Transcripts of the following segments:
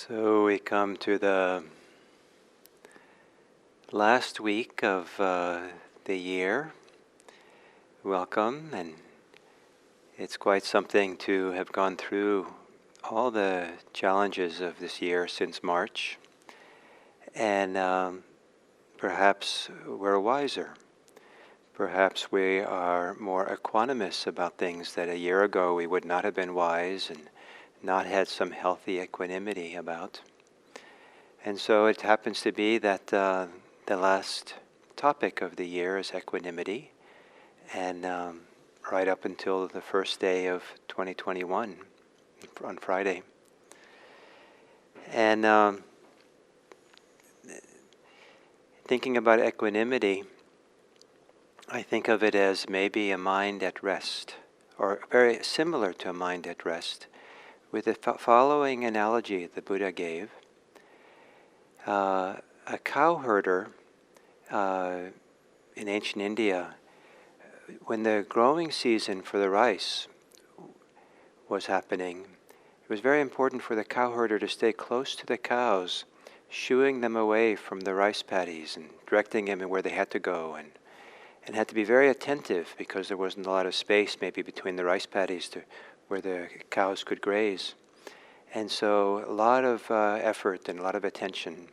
So we come to the last week of the year. Welcome, and it's quite something to have gone through all the challenges of this year since March, and perhaps we're wiser. Perhaps we are more equanimous about things that a year ago we would not have been wise and not had some healthy equanimity about. And so it happens to be that the last topic of the year is equanimity, and right up until the first day of 2021 on Friday. And thinking about equanimity, I think of it as maybe a mind at rest, or very similar to a mind at rest, with the following analogy the Buddha gave. A cow herder in ancient India, when the growing season for the rice was happening, it was very important for the cow herder to stay close to the cows, shooing them away from the rice paddies and directing them where they had to go, and had to be very attentive because there wasn't a lot of space maybe between the rice paddies to where the cows could graze. And so a lot of effort and a lot of attention.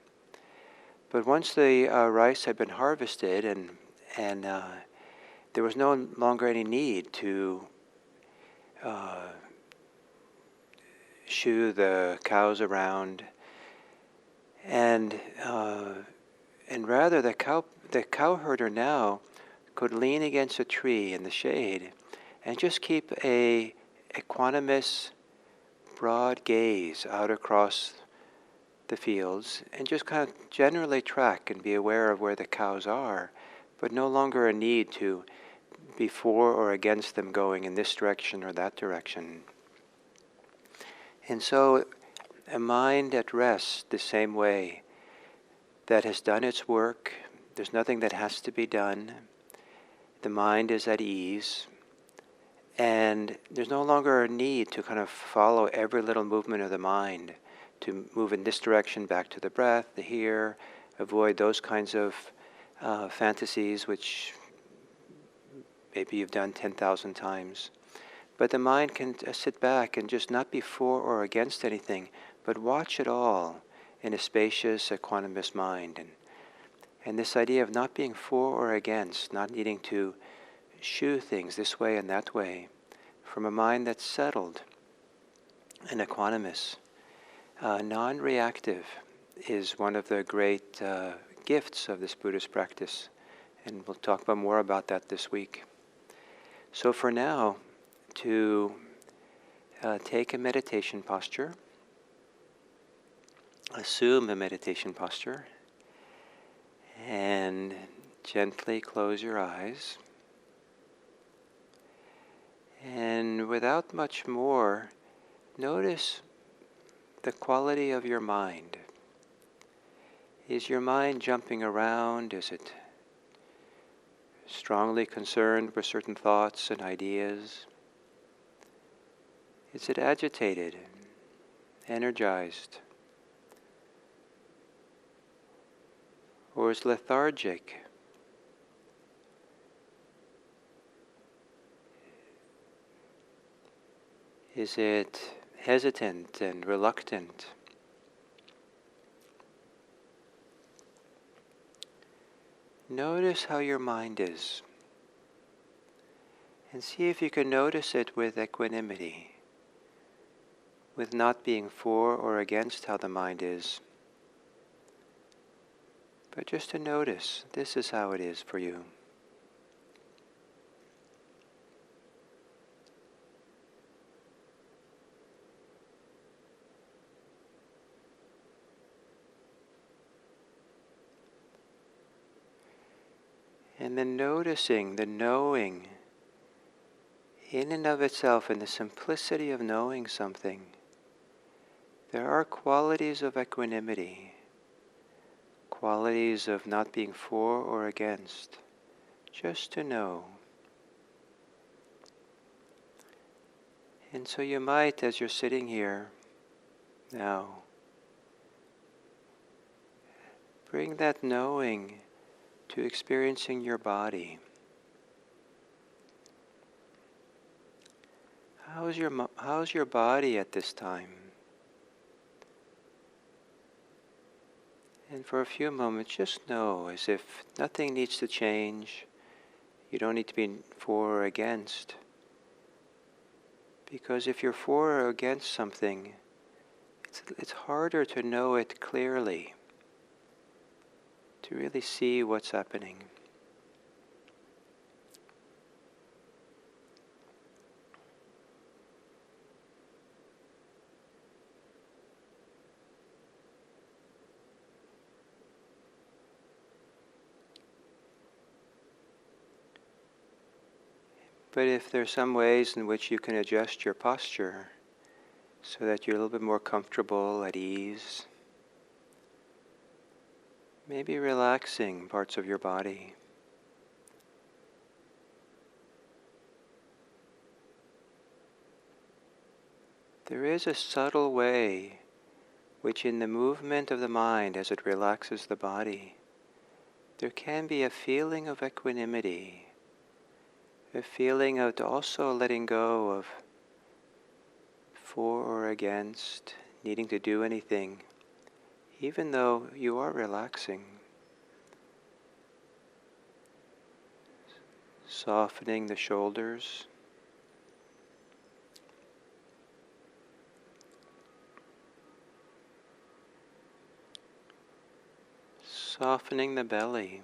But once the rice had been harvested and there was no longer any need to shoo the cows around, and rather the cow herder now could lean against a tree in the shade and just keep a equanimous, broad gaze out across the fields and just kind of generally track and be aware of where the cows are, but no longer a need to be for or against them going in this direction or that direction. And so a mind at rest the same way, that has done its work, there's nothing that has to be done, the mind is at ease, and there's no longer a need to kind of follow every little movement of the mind, to move in this direction back to the breath, the here, avoid those kinds of fantasies which maybe you've done 10,000 times. But the mind can sit back and just not be for or against anything, but watch it all in a spacious, equanimous mind. And this idea of not being for or against, not needing to shoo things this way and that way, from a mind that's settled and equanimous, non-reactive, is one of the great gifts of this Buddhist practice. And we'll talk more about that this week. So for now, to take a meditation posture, assume a meditation posture, and gently close your eyes. And without much more, notice the quality of your mind. Is your mind jumping around? Is it strongly concerned with certain thoughts and ideas? Is it agitated, energized? Or is lethargic? Is it hesitant and reluctant? Notice how your mind is, and see if you can notice it with equanimity, with not being for or against how the mind is, but just to notice this is how it is for you. And then noticing the knowing in and of itself, in the simplicity of knowing something, there are qualities of equanimity, qualities of not being for or against, just to know. And so you might, as you're sitting here now, Bring that knowing to experiencing your body. How's your body at this time? And for a few moments, just know as if nothing needs to change. You don't need to be for or against. Because if you're for or against something, it's harder to know it clearly, to really see what's happening. But if there's some ways in which you can adjust your posture so that you're a little bit more comfortable, at ease, maybe relaxing parts of your body. There is a subtle way which in the movement of the mind as it relaxes the body, there can be a feeling of equanimity, a feeling of also letting go of for or against, needing to do anything, even though you are relaxing. Softening the shoulders. Softening the belly.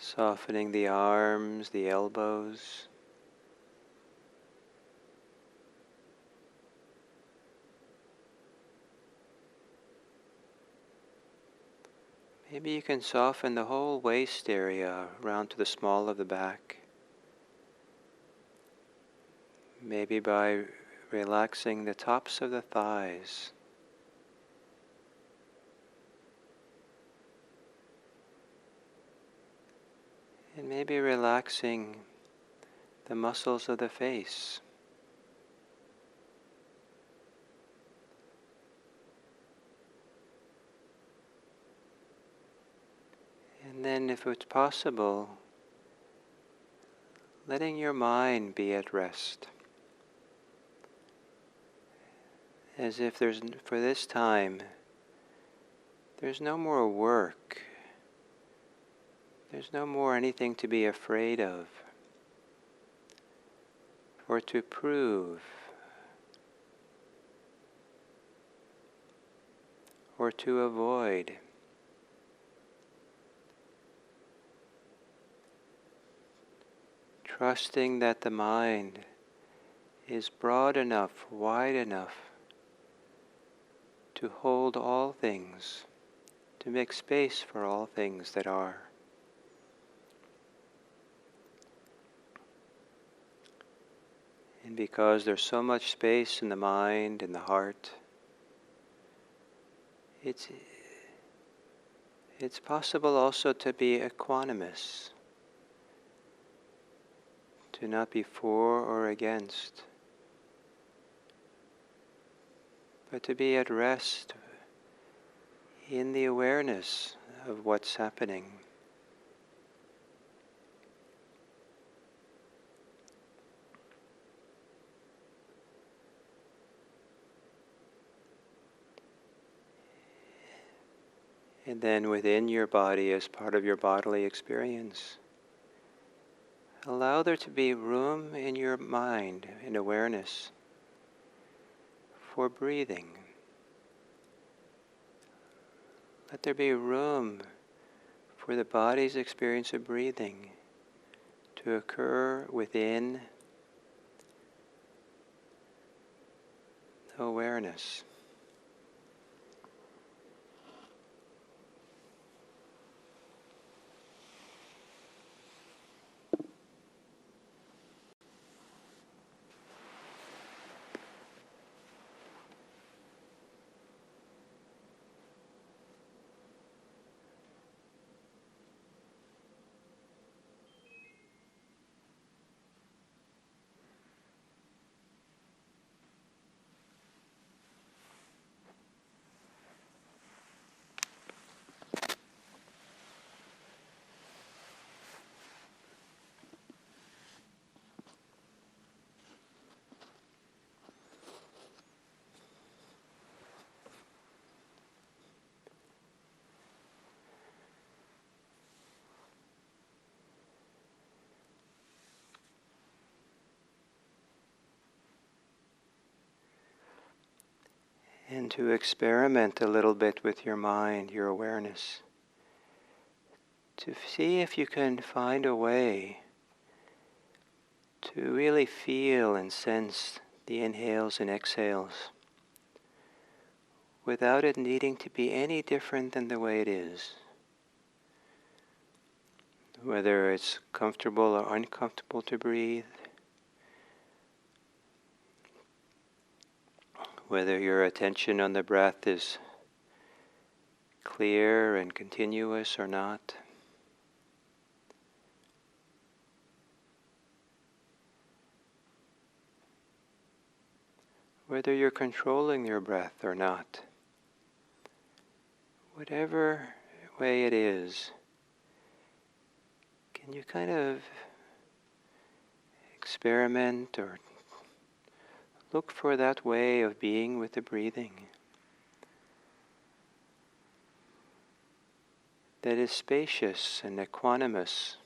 Softening the arms, the elbows. Maybe you can soften the whole waist area around to the small of the back. Maybe by relaxing the tops of the thighs. And maybe relaxing the muscles of the face. And then, if it's possible, letting your mind be at rest. As if for this time, there's no more work. There's no more anything to be afraid of or to prove or to avoid. Trusting that the mind is broad enough, wide enough to hold all things, to make space for all things that are. And because there's so much space in the mind and the heart, it's possible also to be equanimous, to not be for or against, but to be at rest in the awareness of what's happening. And then within your body, as part of your bodily experience, allow there to be room in your mind, in awareness, for breathing. Let there be room for the body's experience of breathing to occur within awareness. and to experiment a little bit with your mind, your awareness, to see if you can find a way to really feel and sense the inhales and exhales without it needing to be any different than the way it is. Whether it's comfortable or uncomfortable to breathe, whether your attention on the breath is clear and continuous or not. Whether you're controlling your breath or not. Whatever way it is, can you kind of experiment or look for that way of being with the breathing that is spacious and equanimous,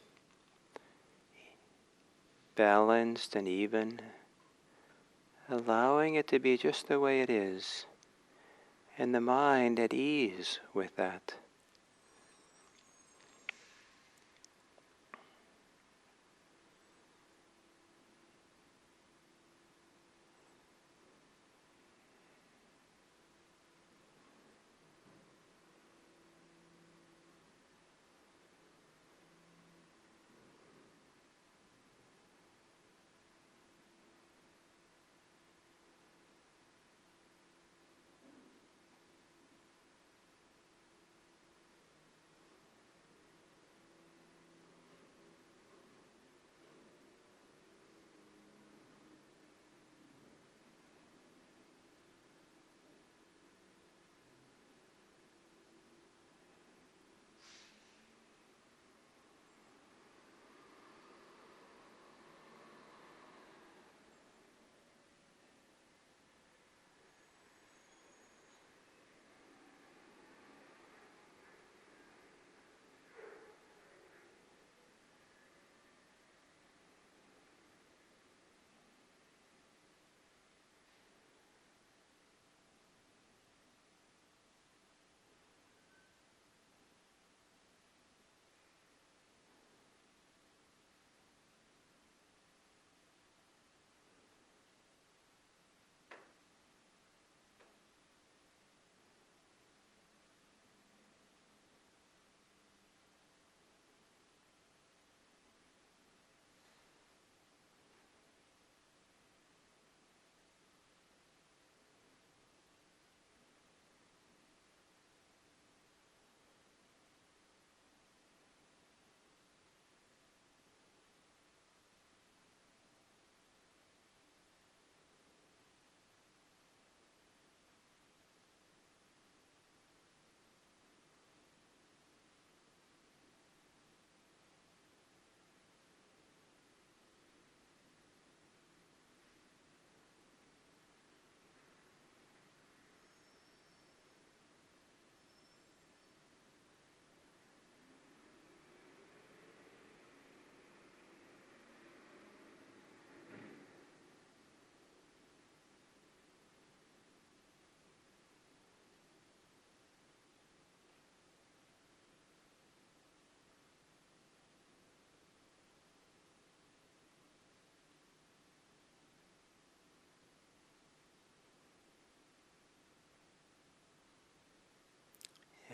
balanced and even, allowing it to be just the way it is, and the mind at ease with that.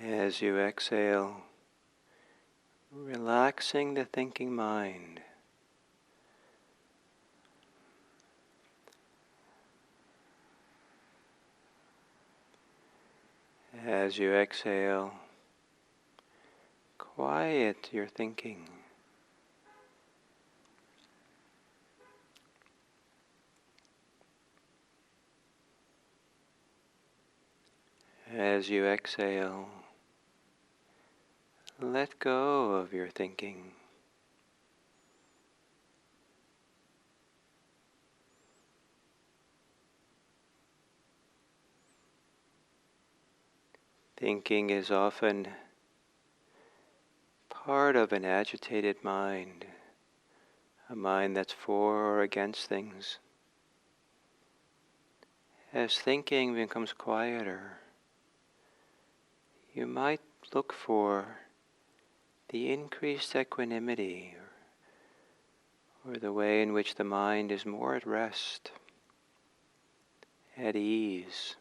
As you exhale, relaxing the thinking mind. As you exhale, quiet your thinking. As you exhale, let go of your thinking. Thinking is often part of an agitated mind, a mind that's for or against things. as thinking becomes quieter, you might look for the increased equanimity, or the way in which the mind is more at rest, at ease.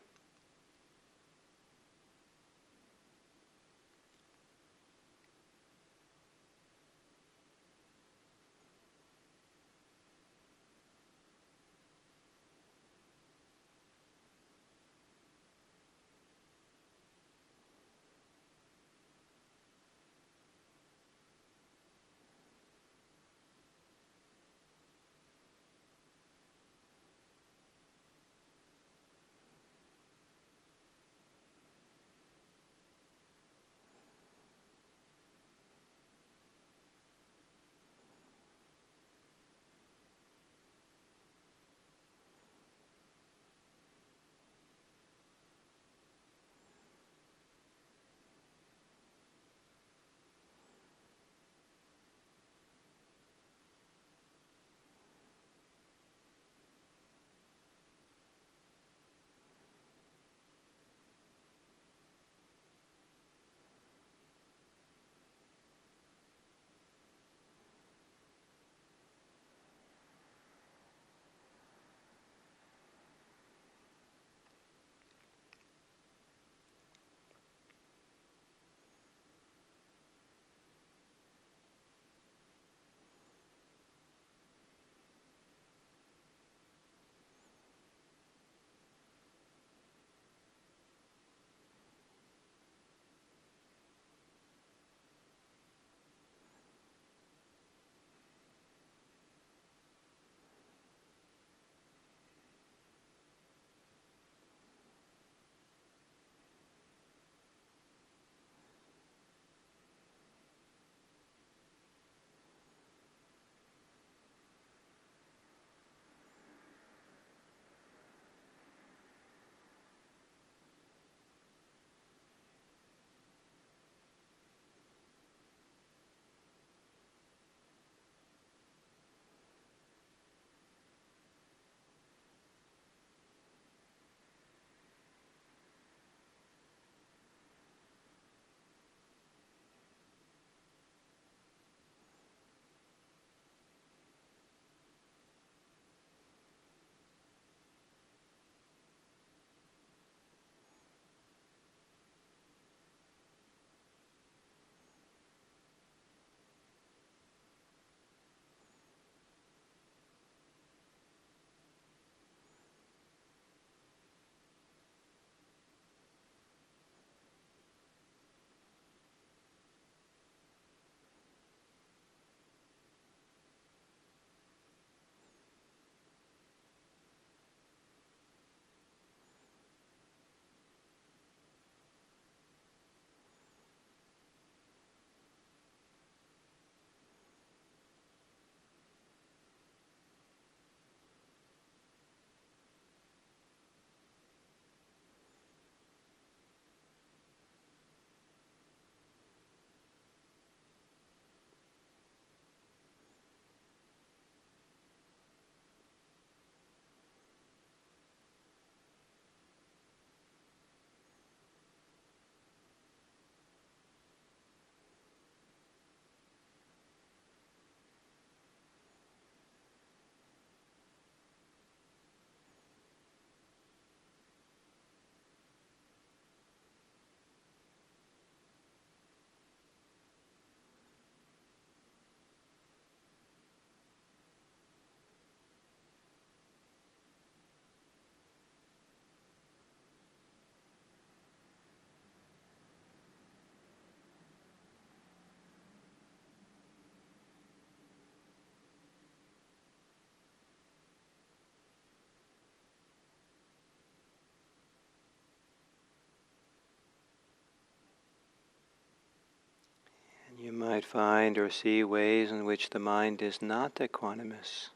You might find or see ways in which the mind is not equanimous.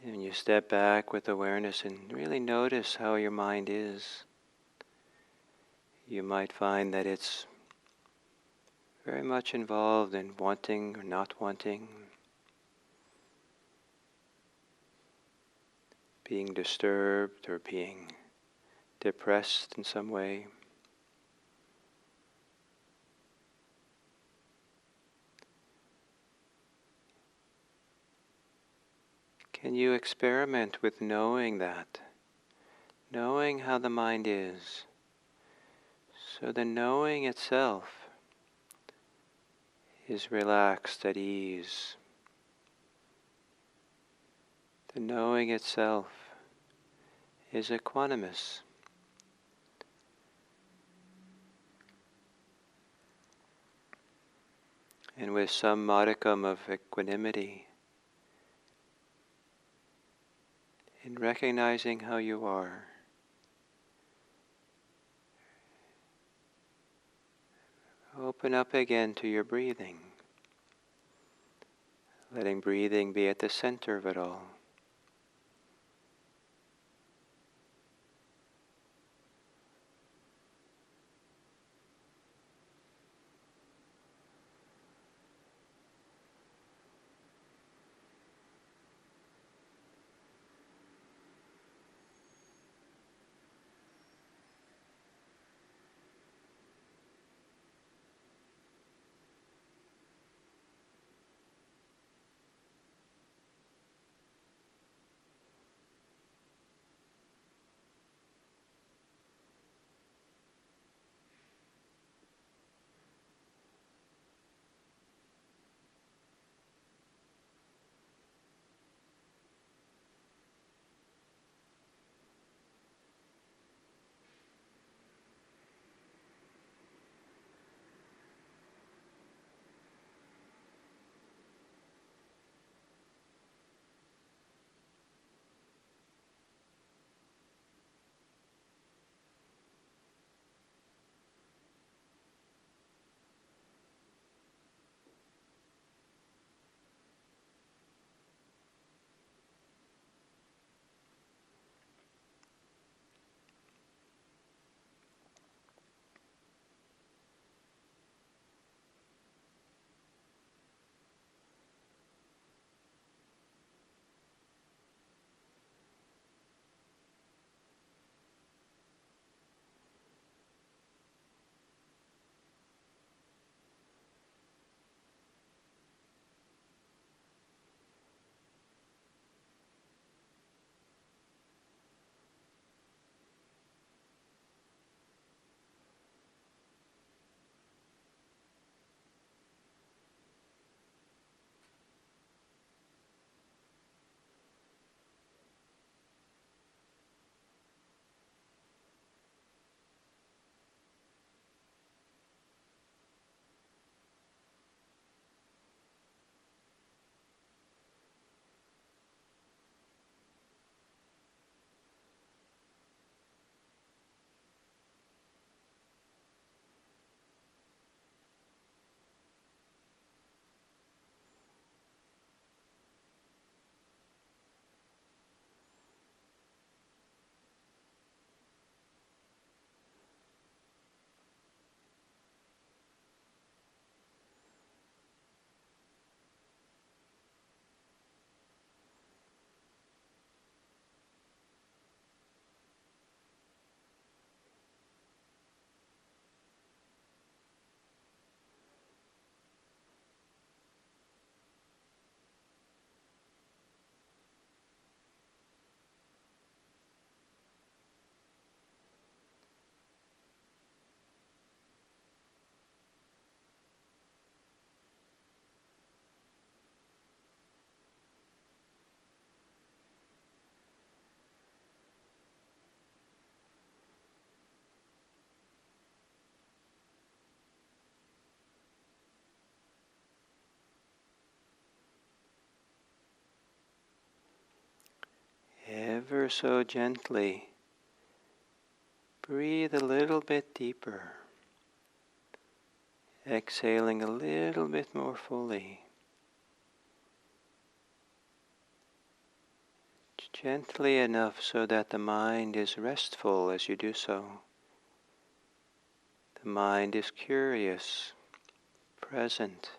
And you step back with awareness and really notice how your mind is. You might find that it's very much involved in wanting or not wanting. being disturbed or being depressed in some way. Can you experiment with knowing that? Knowing how the mind is. So the knowing itself is relaxed, at ease. The knowing itself is equanimous. And with some modicum of equanimity, in recognizing how you are, open up again to your breathing, letting breathing be at the center of it all. Ever so gently, breathe a little bit deeper, exhaling a little bit more fully. Gently enough so that the mind is restful as you do so. The mind is curious, present.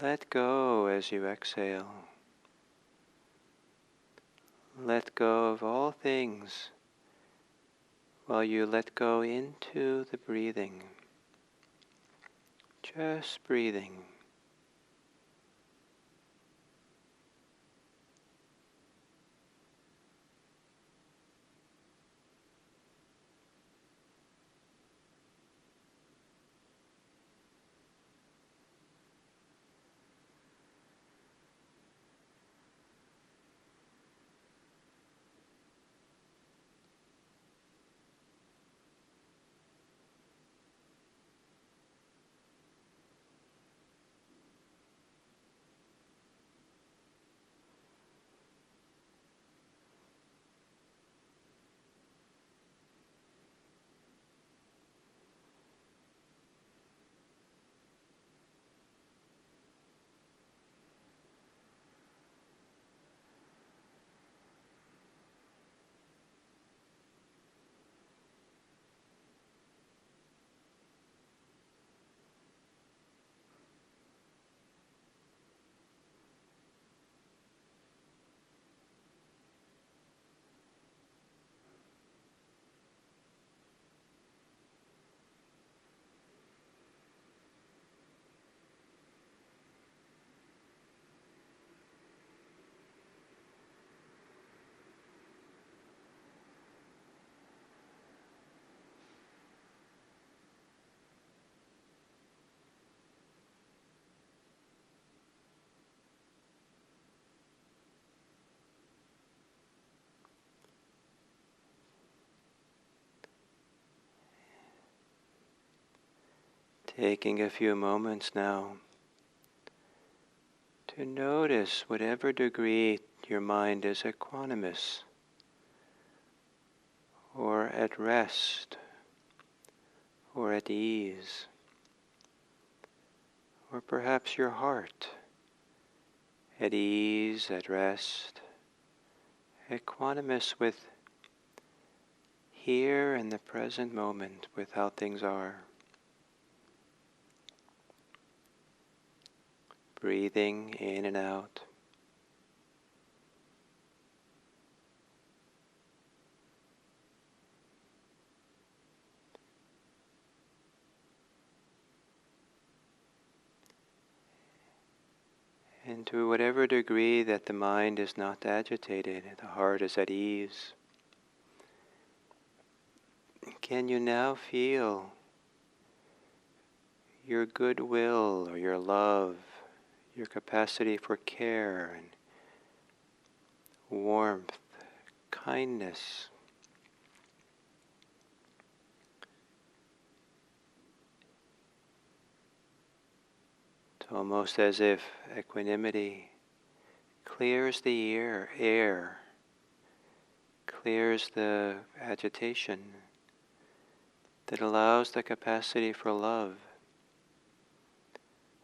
Let go as you exhale. Let go of all things while you let go into the breathing. Just breathing. Taking a few moments now to notice whatever degree your mind is equanimous or at rest or at ease, or perhaps your heart at ease, at rest, equanimous with here in the present moment with how things are. Breathing in and out. And to whatever degree that the mind is not agitated, the heart is at ease, can you now feel your goodwill or your love, your capacity for care and warmth, kindness? It's almost as if equanimity clears the air, clears the agitation that allows the capacity for love,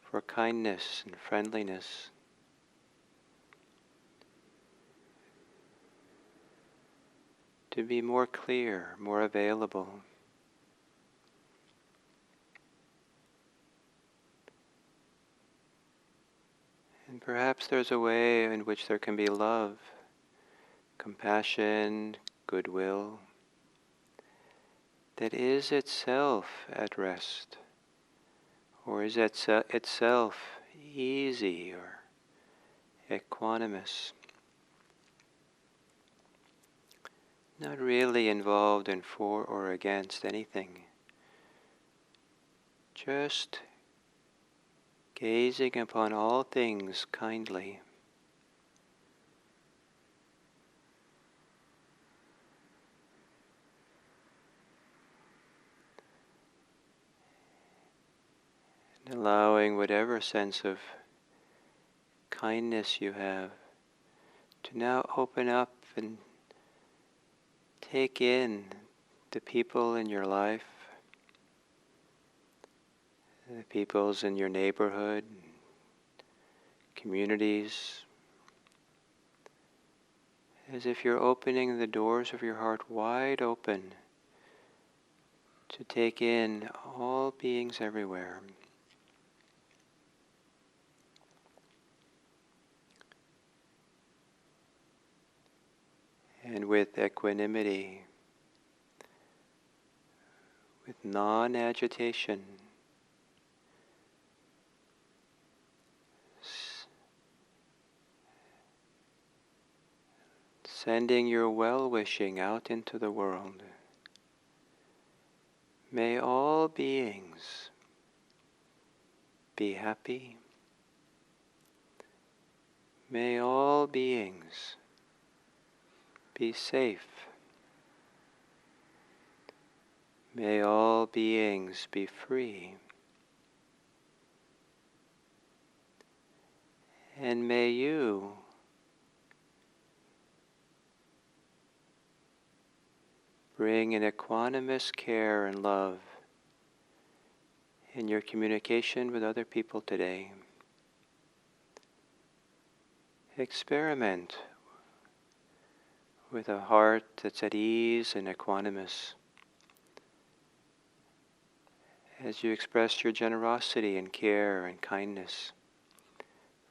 for kindness and friendliness, to be more clear, more available. And perhaps there's a way in which there can be love, compassion, goodwill, that is itself at rest, or is itself easy or equanimous, not really involved in for or against anything, just gazing upon all things kindly. And allowing whatever sense of kindness you have to now open up and take in the people in your life, the peoples in your neighborhood, communities, as if you're opening the doors of your heart wide open to take in all beings everywhere. and with equanimity, with non-agitation, sending your well-wishing out into the world. May all beings be happy. May all beings be safe. May all beings be free. And may you bring an equanimous care and love in your communication with other people today. Experiment with a heart that's at ease and equanimous as you express your generosity and care and kindness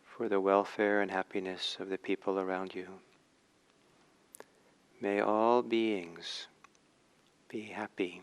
for the welfare and happiness of the people around you. May all beings be happy.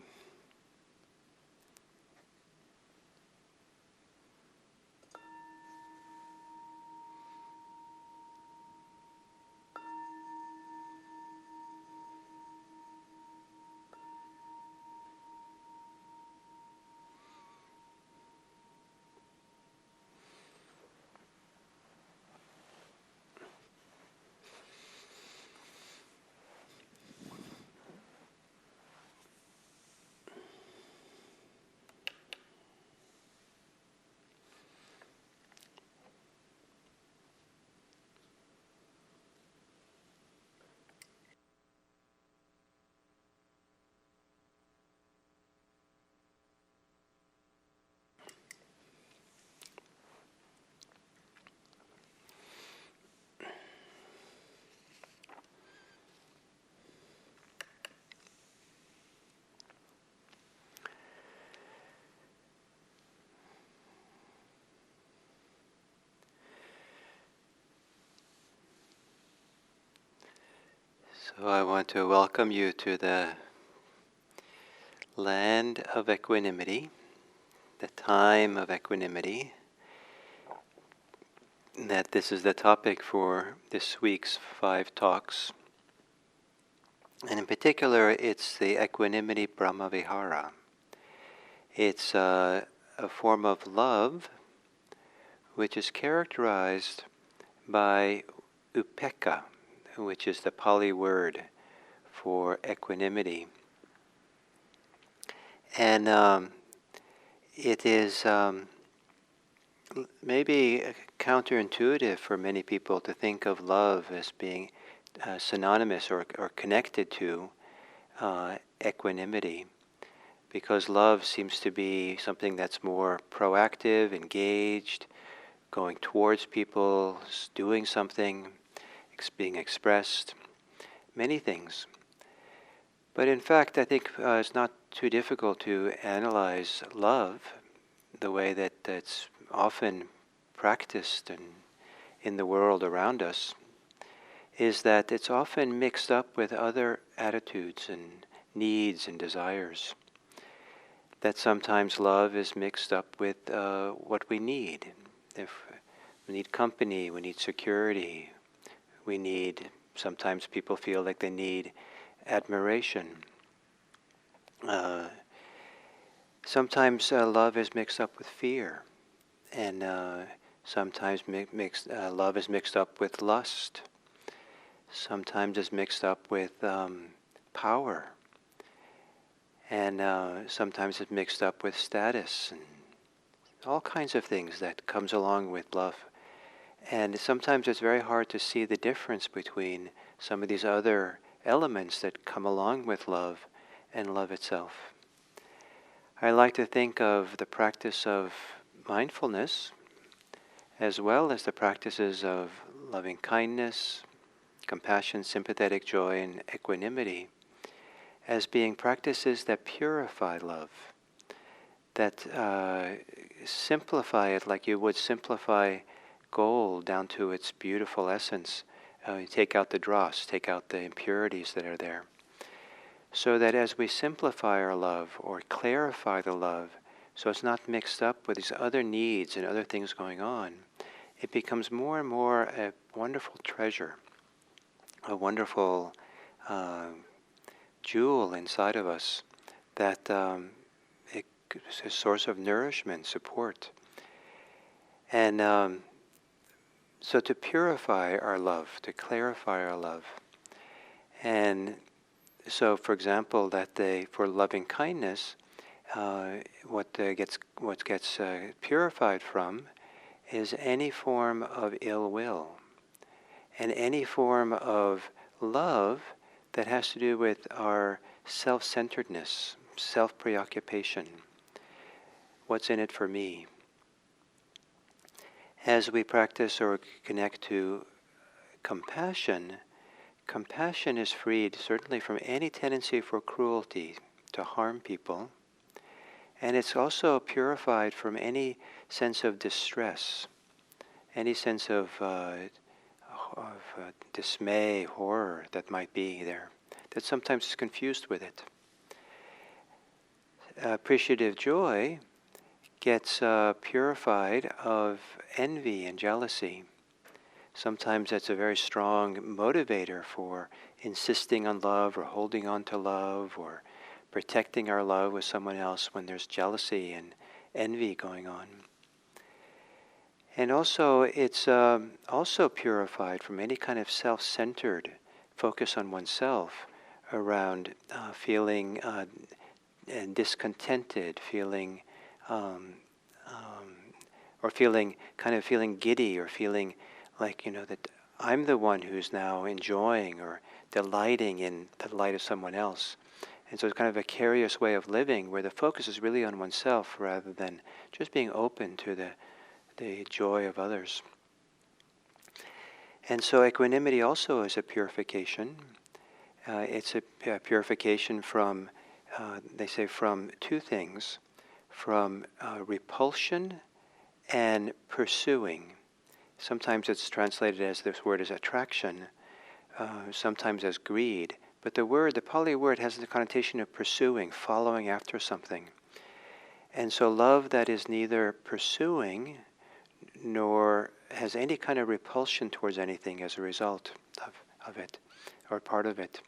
So I want to welcome you to the land of equanimity, the time of equanimity. That this is the topic for this week's 5 talks. And in particular, it's the Equanimity Brahmavihara. It's a form of love which is characterized by upekkha, which is the Pali word for equanimity. And it is maybe counterintuitive for many people to think of love as being synonymous or connected to equanimity, because love seems to be something that's more proactive, engaged, going towards people, doing something, being expressed, many things. But in fact, I think it's not too difficult to analyze love the way that it's often practiced in the world around us, is that it's often mixed up with other attitudes and needs and desires. That sometimes love is mixed up with what we need. If we need company, we need security, sometimes people feel like they need admiration. Sometimes love is mixed up with fear, and sometimes love is mixed up with lust. Sometimes it's mixed up with power, and sometimes it's mixed up with status, and all kinds of things that comes along with love. And sometimes it's very hard to see the difference between some of these other elements that come along with love and love itself. I like to think of the practice of mindfulness as well as the practices of loving kindness, compassion, sympathetic joy, and equanimity as being practices that purify love, that simplify it like you would simplify gold down to its beautiful essence, You take out the dross, take out the impurities that are there. So that as we simplify our love or clarify the love, so it's not mixed up with these other needs and other things going on, it becomes more and more a wonderful treasure, a wonderful jewel inside of us that it's a source of nourishment, support. And so to purify our love, to clarify our love. And so, for example, for loving kindness, what gets purified from is any form of ill will, and any form of love that has to do with our self-centeredness, self-preoccupation. What's in it for me? As we practice or connect to compassion, compassion is freed certainly from any tendency for cruelty, to harm people, and it's also purified from any sense of distress, any sense of dismay, horror that might be there, that sometimes is confused with it. Appreciative joy gets purified of envy and jealousy. Sometimes that's a very strong motivator for insisting on love or holding on to love or protecting our love with someone else when there's jealousy and envy going on. And also, it's also purified from any kind of self-centered focus on oneself around feeling discontented, feeling or feeling giddy, or feeling like, that I'm the one who's now enjoying or delighting in the delight of someone else. And so it's kind of a vicarious way of living where the focus is really on oneself rather than just being open to the joy of others. And so equanimity also is a purification. It's a purification from, they say, from two things, from repulsion and pursuing. Sometimes it's translated as, this word is attraction, sometimes as greed. But the Pali word has the connotation of pursuing, following after something. And so love that is neither pursuing nor has any kind of repulsion towards anything as a result of it, or part of it.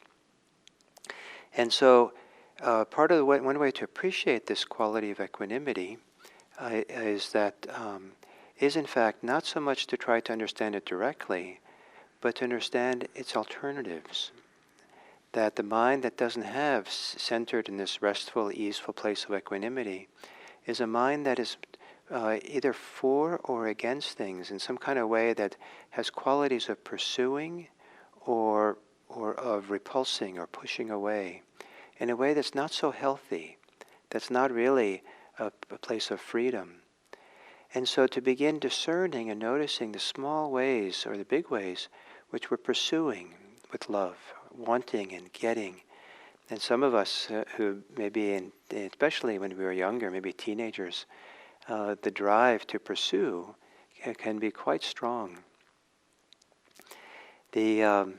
And so part of one way to appreciate this quality of equanimity is in fact not so much to try to understand it directly, but to understand its alternatives. That the mind that doesn't have centered in this restful, easeful place of equanimity is a mind that is either for or against things in some kind of way that has qualities of pursuing or of repulsing or pushing away in a way that's not so healthy, that's not really a place of freedom. And so to begin discerning and noticing the small ways or the big ways which we're pursuing with love, wanting and getting. And some of us who maybe, especially when we were younger, maybe teenagers, the drive to pursue can be quite strong. And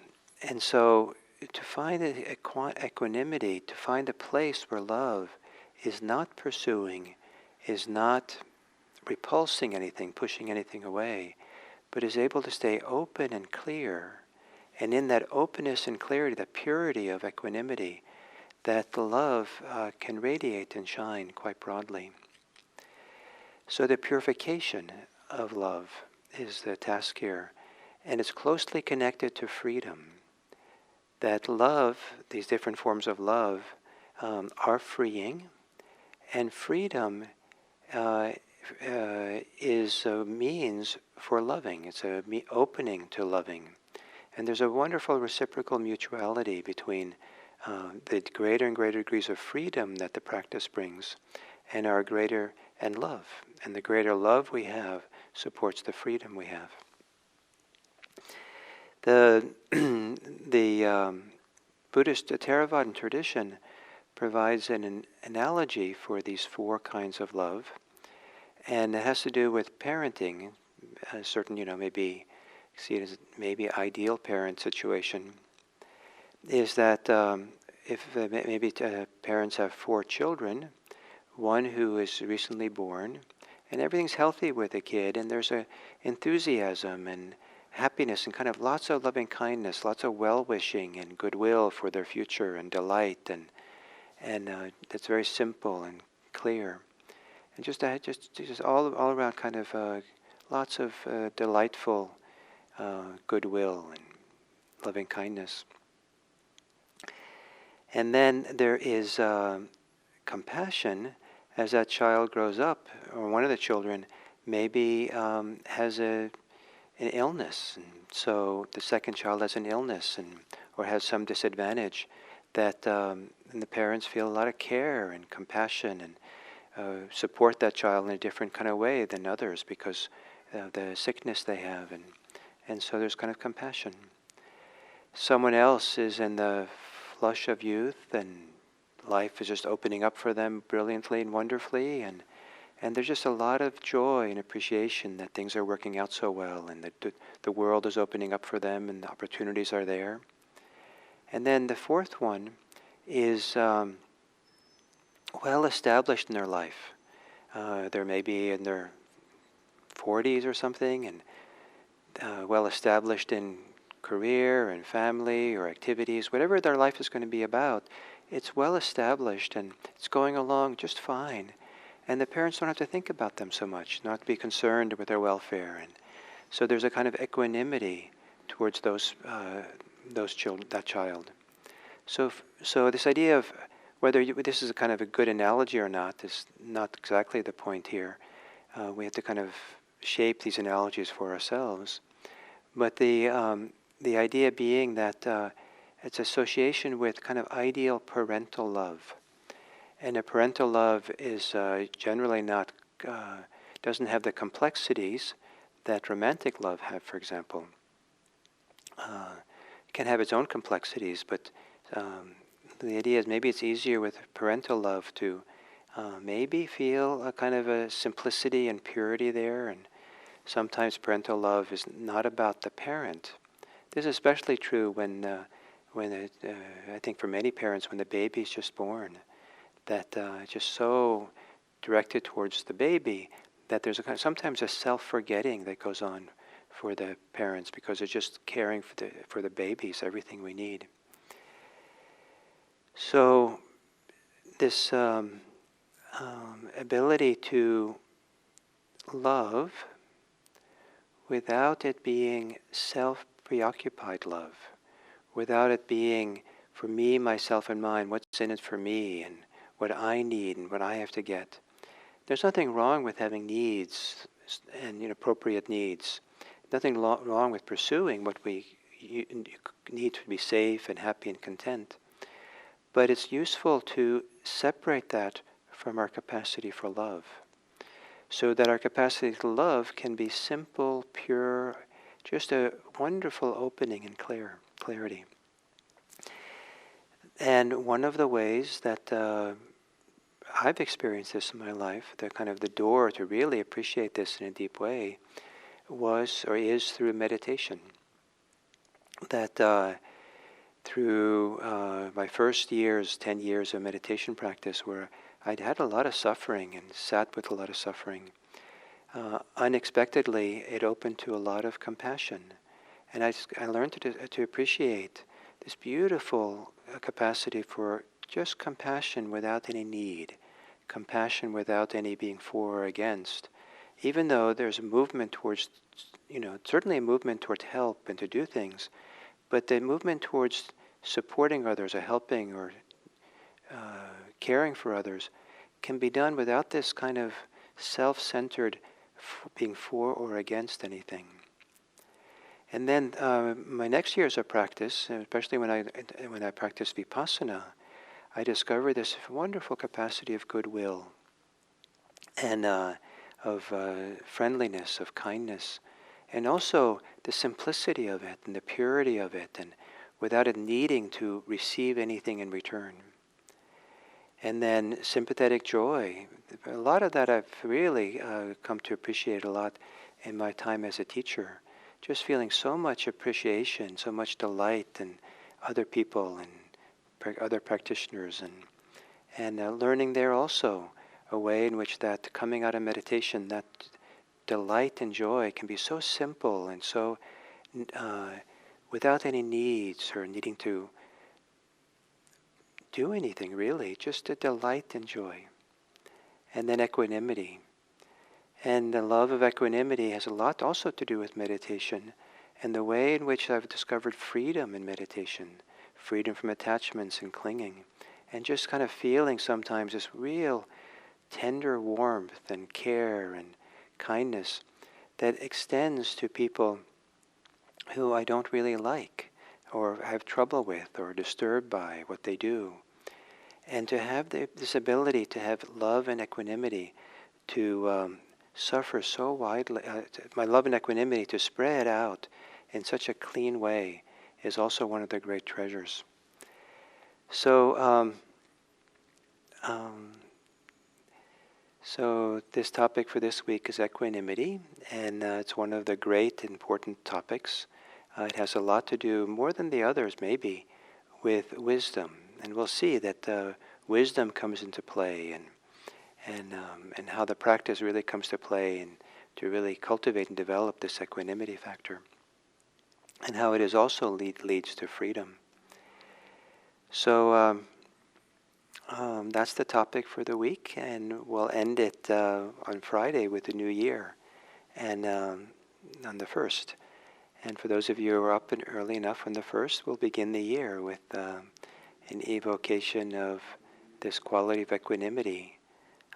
so to find equanimity, to find a place where love is not pursuing, is not repulsing anything, pushing anything away, but is able to stay open and clear. And in that openness and clarity, the purity of equanimity, that the love can radiate and shine quite broadly. So the purification of love is the task here, and it's closely connected to freedom. That love, these different forms of love, are freeing, and freedom is a means for loving. It's a opening to loving. And there's a wonderful reciprocal mutuality between the greater and greater degrees of freedom that the practice brings and our greater and love. And the greater love we have supports the freedom we have. The Buddhist Theravadan tradition provides an analogy for these four kinds of love, and it has to do with parenting, certain, maybe see it as maybe ideal parent situation, is that if maybe parents have 4 children, one who is recently born, and everything's healthy with the kid, and there's a enthusiasm and happiness and kind of lots of loving kindness, lots of well-wishing and goodwill for their future and delight, and that's very simple and clear, and just all around kind of lots of delightful goodwill and loving kindness. And then there is compassion as that child grows up, or one of the children maybe has an illness, and so the second child has an illness or has some disadvantage, that and the parents feel a lot of care and compassion and support that child in a different kind of way than others because of the sickness they have, and so there's kind of compassion. Someone else is in the flush of youth and life is just opening up for them brilliantly and wonderfully, and there's just a lot of joy and appreciation that things are working out so well, and that the world is opening up for them and the opportunities are there. And then the fourth one is well established in their life. They're maybe in their 40s or something, and well established in career and family or activities, whatever their life is going to be about, it's well established and it's going along just fine. And the parents don't have to think about them so much, not to be concerned with their welfare. And so there's a kind of equanimity towards that child. So this idea of whether this is a kind of a good analogy or not is not exactly the point here. We have to kind of shape these analogies for ourselves. But the idea being that it's association with kind of ideal parental love. And a parental love is generally not, doesn't have the complexities that romantic love have, for example. It can have its own complexities, but the idea is maybe it's easier with parental love to maybe feel a kind of a simplicity and purity there, and sometimes parental love is not about the parent. This is especially true when I think for many parents, when the baby is just born, that just so directed towards the baby that there's sometimes a self-forgetting that goes on for the parents because they're just caring for the babies, everything we need. So this ability to love without it being self-preoccupied love, without it being for me, myself, and mine, what's in it for me, and what I need, and what I have to get. There's nothing wrong with having needs and appropriate needs. Nothing wrong with pursuing what we need to be safe and happy and content. But it's useful to separate that from our capacity for love, so that our capacity to love can be simple, pure, just a wonderful opening and clarity. And one of the ways that I've experienced this in my life, the kind of the door to really appreciate this in a deep way, was or is through meditation. That through my first 10 years of meditation practice, where I'd had a lot of suffering and sat with a lot of suffering, unexpectedly it opened to a lot of compassion. And I learned to appreciate this beautiful capacity for just compassion without any need, compassion without any being for or against, even though there's a movement towards, certainly a movement towards help and to do things, but the movement towards supporting others or helping or caring for others can be done without this kind of self-centered being for or against anything. And then my next years of practice, especially when I practiced Vipassana, I discovered this wonderful capacity of goodwill and of friendliness, of kindness, and also the simplicity of it and the purity of it, and without it needing to receive anything in return. And then sympathetic joy. A lot of that I've really come to appreciate a lot in my time as a teacher. just feeling so much appreciation, so much delight in other people and other practitioners, and learning there also a way in which that coming out of meditation, that delight and joy can be so simple and so without any needs or needing to do anything really, just a delight and joy. And then equanimity. And the love of equanimity has a lot also to do with meditation and the way in which I've discovered freedom in meditation, freedom from attachments and clinging, and just kind of feeling sometimes this real tender warmth and care and kindness that extends to people who I don't really like or have trouble with or disturbed by what they do. And to have this ability to have love and equanimity to suffer so widely, my love and equanimity to spread out in such a clean way is also one of the great treasures. So, so this topic for this week is equanimity, and it's one of the great important topics. It has a lot to do, more than the others maybe, with wisdom, and we'll see that wisdom comes into play, and how the practice really comes to play, and to really cultivate and develop this equanimity factor, and how it is also leads to freedom. So that's the topic for the week, and we'll end it on Friday with the new year, and on the 1st. And for those of you who are up and early enough on the 1st, we'll begin the year with an evocation of this quality of equanimity.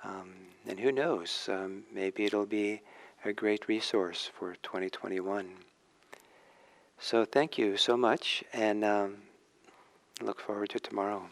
And who knows, maybe it'll be a great resource for 2021. So thank you so much, and look forward to tomorrow.